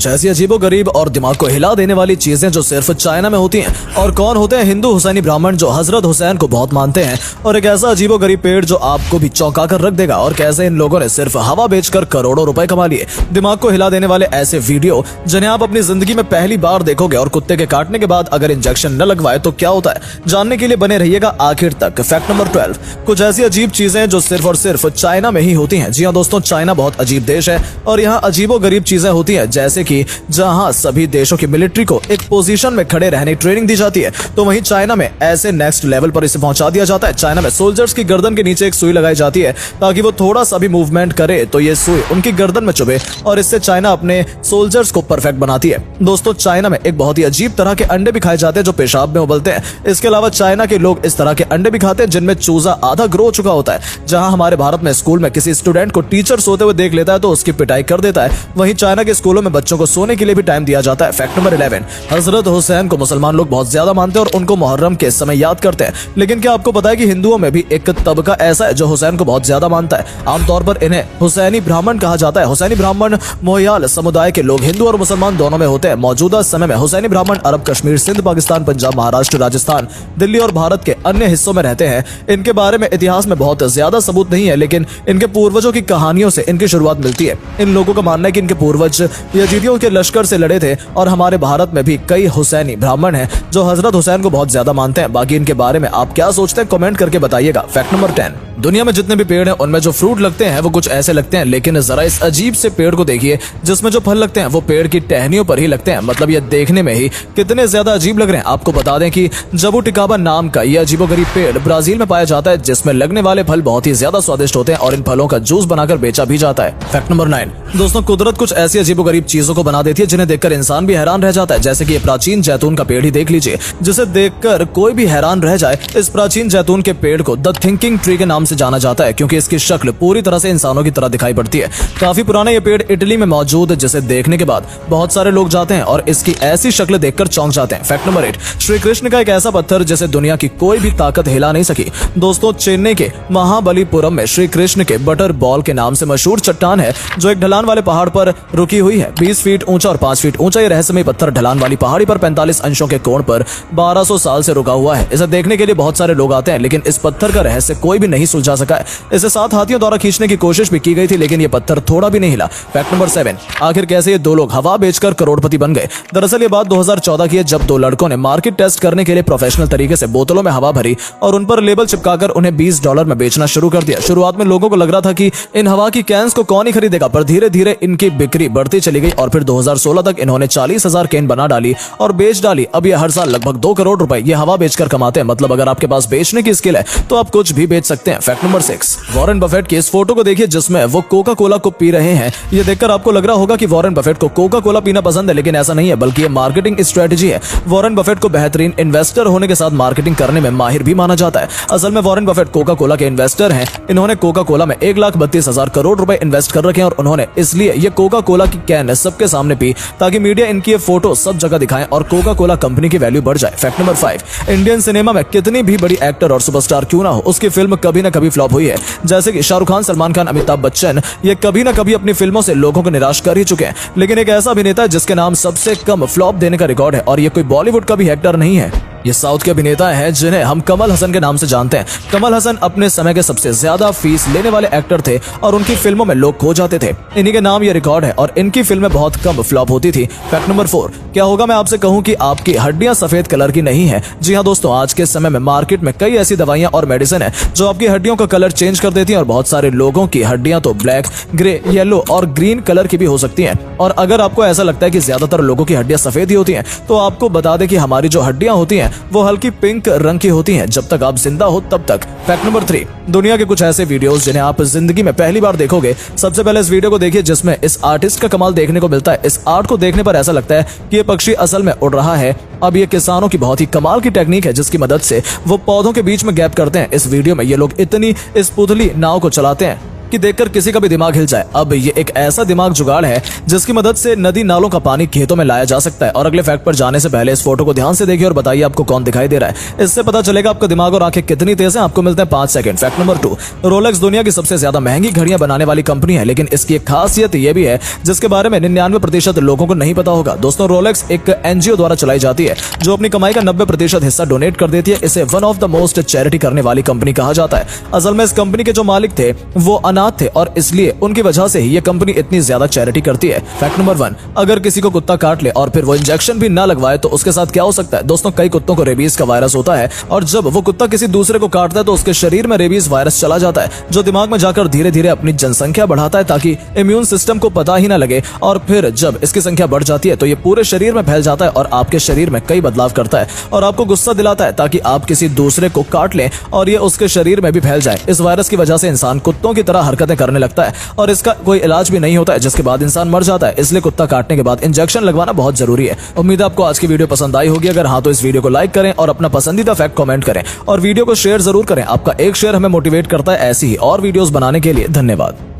कुछ ऐसी अजीबोगरीब और दिमाग को हिला देने वाली चीजें जो सिर्फ चाइना में होती हैं। और कौन होते हैं हिंदू हुसैनी ब्राह्मण जो हजरत हुसैन को बहुत मानते हैं, और एक ऐसा अजीबोगरीब पेड़ जो आपको भी चौंका कर रख देगा, और कैसे इन लोगों ने सिर्फ हवा बेचकर करोड़ों रुपए कमा लिए। दिमाग को हिला देने वाले ऐसे वीडियो जिन्हें आप अपनी जिंदगी में पहली बार देखोगे, और कुत्ते के काटने के बाद अगर इंजेक्शन न लगवाए तो क्या होता है, जानने के लिए बने रहिएगा आखिर तक। फैक्ट नंबर 12, कुछ ऐसी अजीब चीजें जो सिर्फ और सिर्फ चाइना में ही होती हैं। जी हाँ दोस्तों, चाइना बहुत अजीब देश है और यहाँ अजीबोगरीब चीजें होती हैं, जैसे कि जहाँ सभी देशों की मिलिट्री को एक पोजीशन में खड़े रहने की ट्रेनिंग दी जाती है, तो वहीं चाइना में ऐसे नेक्स्ट लेवल पर इसे पहुंचा दिया जाता है। चाइना में सोल्जर्स की गर्दन के नीचे एक सुई लगाई जाती है ताकि वो थोड़ा सा भी मूवमेंट करे तो ये सुई उनकी गर्दन में चुभे, और इससे चाइना अपने सोल्जर्स को परफेक्ट बनाती है। दोस्तों, चाइना में एक बहुत ही अजीब तरह के अंडे भी खाए जाते हैं जो पेशाब में उबलते हैं। इसके अलावा चाइना के लोग इस तरह के अंडे भी खाते हैं जिनमें चूजा आधा ग्रो हो चुका होता है। जहां हमारे भारत में स्कूल में किसी स्टूडेंट को टीचर सोते हुए देख लेता है तो उसकी पिटाई कर देता है, वहीं चाइना के स्कूलों में बच्चों को सोने के लिए भी टाइम दिया जाता है। फैक्ट नंबर 11, हजरत हुसैन को मुसलमान लोग बहुत ज्यादा मानते हैं और उनको मुहर्रम के समय याद करते हैं। लेकिन क्या आपको पता है कि हिंदुओं में भी एक तबका ऐसा है जो हुसैन को बहुत ज्यादा मानता है। आमतौर पर इन्हें हुसैनी ब्राह्मण कहा जाता है। हुसैनी ब्राह्मण मोहयाल समुदाय के लोग हिंदू और मुसलमान दोनों में होते हैं। मौजूदा समय में हुसैनी ब्राह्मण अरब, कश्मीर, सिंध, पाकिस्तान, पंजाब, महाराष्ट्र, राजस्थान, दिल्ली और भारत के अन्य हिस्सों में रहते हैं। इनके बारे में इतिहास में बहुत ज्यादा सबूत नहीं है, लेकिन इनके पूर्वजों की कहानियों से इनकी शुरुआत मिलती है। इन लोगों का मानना है कि इनके पूर्वज यजीदियों के लश्कर से लड़े थे, और हमारे भारत में भी कई हुसैनी ब्राह्मण हैं जो हजरत हुसैन को बहुत ज्यादा मानते हैं। बाकी इनके बारे में आप क्या सोचते हैं, कमेंट करके बताइएगा। फैक्ट नंबर 10, दुनिया में जितने भी पेड़ हैं उनमें जो फ्रूट लगते हैं वो कुछ ऐसे लगते हैं, लेकिन जरा इस अजीब से पेड़ को देखिए जिसमें जो फल लगते हैं वो पेड़ की टहनियों पर ही लगते हैं। मतलब ये देखने में ही कितने ज्यादा अजीब लग रहे हैं। आपको बता दें कि जबुटिकाबा नाम का ये अजीबोगरीब पेड़ ब्राजील में पाया जाता है, जिसमें लगने वाले फल बहुत ही ज्यादा स्वादिष्ट होते हैं और इन फलों का जूस बनाकर बेचा भी जाता है। फैक्ट नंबर 9, दोस्तों, कुदरत कुछ ऐसी अजीबोगरीब चीजों को बना देती है जिन्हें देखकर इंसान भी हैरान रह जाता है। जैसे कि ये प्राचीन जैतून का पेड़ ही देख लीजिए, जिसे देखकर कोई भी हैरान रह जाए। इस प्राचीन जैतून के पेड़ को द थिंकिंग ट्री के नाम से जाना जाता है, क्योंकि इसकी शक्ल पूरी तरह से इंसानों की तरह दिखाई पड़ती है। काफी पुराना ये पेड़ इटली में मौजूद है, जिसे देखने के बाद बहुत सारे लोग जाते हैं और इसकी ऐसी शक्ल देखकर चौंक जाते हैं। फैक्ट नंबर 8, श्री कृष्ण का एक ऐसा पत्थर जिसे दुनिया की कोई भी ताकत हिला नहीं सकी। दोस्तों, चेन्नई के महाबलीपुरम में श्री कृष्ण के बटर बॉल के नाम से मशहूर चट्टान है, जो एक ढलान वाले पहाड़ पर रुकी हुई है। 20 फीट ऊंचा और 5 फीट ऊंचा ये रहस्यमय पत्थर ढलान वाली पहाड़ी पर 45 अंशों के कोण पर 1200 साल से रुका हुआ है। इसे देखने के लिए बहुत सारे लोग आते हैं, लेकिन इस पत्थर का रहस्य कोई भी नहीं सुलझा सका है। इसे 7 हाथियों द्वारा खींचने की कोशिश भी की गई थी, लेकिन ये पत्थर थोड़ा भी नहीं हिला। फैक्ट नंबर 7, आखिर कैसे ये दो लोग हवा बेचकर करोड़पति बन गए। दरअसल ये बात 2014 की है, जब दो लड़कों ने मार्केट टेस्ट करने के लिए प्रोफेशनल तरीके से बोतलों में हवा भरी और उन पर लेबल चिपकाकर उन्हें $20 में बेचना शुरू कर दिया। शुरुआत में लोगों को लग रहा था कि इन हवा की कैंस को कौन ही खरीदेगा, पर धीरे धीरे इनकी बिक्री बढ़ती चली गई और फिर 2016 तक इन्होंने 40,000 कैन बना डाली और बेच डाली। अब ये हर साल लगभग 2 करोड़ रुपए ये हवा बेचकर कमाते हैं। मतलब अगर आपके पास बेचने की स्किल है तो आप कुछ भी बेच सकते हैं। फैक्ट नंबर 6, वॉरेन बफेट की इस फोटो को देखिए जिसमें वो कोका कोला को पी रहे हैं। ये देखकर आपको लग रहा होगा कि वॉरेन बफेट को कोका कोला पीना पसंद है, लेकिन ऐसा नहीं है, बल्कि ये मार्केटिंग स्ट्रेटजी है। वॉरेन बफेट को बेहतरीन इन्वेस्टर होने के साथ मार्केटिंग करने में माहिर भी माना जाता है। असल में वॉरेन बफेट कोका कोला के इन्वेस्टर हैं। इन्होंने कोका कोला में 1,32,000 करोड़ रुपए इन्वेस्ट कर रखे हैं और उन्होंने इसलिए ये कोका कोला की कैन सबके सामने पी ताकि मीडिया इनकी ये फोटो सब जगह दिखाएं और कोका कोला कंपनी की वैल्यू बढ़ जाए। फैक्ट नंबर 5, इंडियन सिनेमा में कितनी भी बड़ी एक्टर और सुपरस्टार क्यों ना हो, उसकी फिल्म कभी ना कभी फ्लॉप हुई है। जैसे कि शाहरुख खान, सलमान खान, अमिताभ बच्चन, ये कभी ना कभी अपनी फिल्मों से लोगों को निराश कर ही चुके हैं। लेकिन एक ऐसा अभिनेता है जिसके नाम सबसे कम फ्लॉप देने का रिकॉर्ड है, और ये कोई बॉलीवुड का भी एक्टर नहीं है। ये साउथ के अभिनेता हैं जिन्हें हम कमल हसन के नाम से जानते हैं। कमल हसन अपने समय के सबसे ज्यादा फीस लेने वाले एक्टर थे और उनकी फिल्मों में लोग खो जाते थे। इन्हीं के नाम ये रिकॉर्ड है और इनकी फिल्में बहुत कम फ्लॉप होती थी। फैक्ट नंबर 4, क्या होगा मैं आपसे कहूं कि आपकी हड्डियां सफेद कलर की नहीं है। जी हाँ दोस्तों, आज के समय में मार्केट में कई ऐसी दवाइयां और मेडिसिन है जो आपकी हड्डियों का कलर चेंज कर देती है, और बहुत सारे लोगों की हड्डियां तो ब्लैक, ग्रे, येलो और ग्रीन कलर की भी हो सकती हैं। और अगर आपको ऐसा लगता है कि ज्यादातर लोगों की हड्डियां सफेद ही होती हैं, तो आपको बता दें कि हमारी जो हड्डियां होती हैं वो हल्की पिंक रंग की होती हैं जब तक आप जिंदा हो तब तक। फैक्ट नंबर 3, दुनिया के कुछ ऐसे वीडियोस जिन्हें आप जिंदगी में पहली बार देखोगे। सबसे पहले इस वीडियो को देखिए जिसमें इस आर्टिस्ट का कमाल देखने को मिलता है। इस आर्ट को देखने पर ऐसा लगता है कि ये पक्षी असल में उड़ रहा है। अब ये किसानों की बहुत ही कमाल की टेक्निक है जिसकी मदद से वो पौधों के बीच में गैप करते हैं। इस वीडियो में ये लोग इतनी इस पुतली नाव को चलाते हैं कि देखकर किसी का भी दिमाग हिल जाए। अब ये एक ऐसा दिमाग जुगाड़ है जिसकी मदद से नदी नालों का पानी खेतों में लाया जा सकता है। और अगले फैक्ट पर जाने से पहले इस फोटो को ध्यान से देखिए और बताइए आपको कौन दिखाई दे रहा है। इससे पता चलेगा आपका दिमाग और आंखें कितनी तेज हैं। आपको मिलते हैं 5 सेकंड। फैक्ट नंबर 2, रोलेक्स दुनिया की सबसे ज्यादा महंगी घड़ियां बनाने वाली कंपनी है, लेकिन इसकी एक खासियत यह भी है जिसके बारे में 99% लोगों को नहीं पता होगा। दोस्तों, रोलेक्स एक एनजीओ द्वारा चलाई जाती है जो अपनी कमाई का 90% हिस्सा डोनेट कर देती है। इसे one of the most charity करने वाली कंपनी कहा जाता है। असल में इस कंपनी के जो मालिक थे वो अनाथ थे और इसलिए उनकी वजह से ही ये कंपनी इतनी ज्यादा चैरिटी करती है। फैक्ट नंबर 1, अगर किसी को कुत्ता काट ले और फिर वो इंजेक्शन भी ना लगवाए तो उसके साथ क्या हो सकता है। दोस्तों, कई कुत्तों को रेबीज का वायरस होता है और जब वो कुत्ता किसी दूसरे को काटता है तो उसके शरीर में रेबीज वायरस चला जाता है जो दिमाग में जाकर धीरे धीरे अपनी जनसंख्या बढ़ाता है ताकि इम्यून सिस्टम को पता ही ना लगे। और फिर जब इसकी संख्या बढ़ जाती है तो ये पूरे शरीर में फैल जाता है और आपके शरीर में कई बदलाव करता है और आपको गुस्सा दिलाता है ताकि आप किसी दूसरे को काट लें और ये उसके शरीर में भी फैल जाए। इस वायरस की वजह से इंसान कुत्तों की तरह हरकतें करने लगता है और इसका कोई इलाज भी नहीं होता है, जिसके बाद इंसान मर जाता है। इसलिए कुत्ता काटने के बाद इंजेक्शन लगवाना बहुत जरूरी है। उम्मीद है आपको आज की वीडियो पसंद आई होगी। अगर हाँ तो इस वीडियो को लाइक करें और अपना पसंदीदा फैक्ट कमेंट करें और वीडियो को शेयर जरूर करें। आपका एक शेयर हमें मोटिवेट करता है ऐसी ही और वीडियोस बनाने के लिए। धन्यवाद।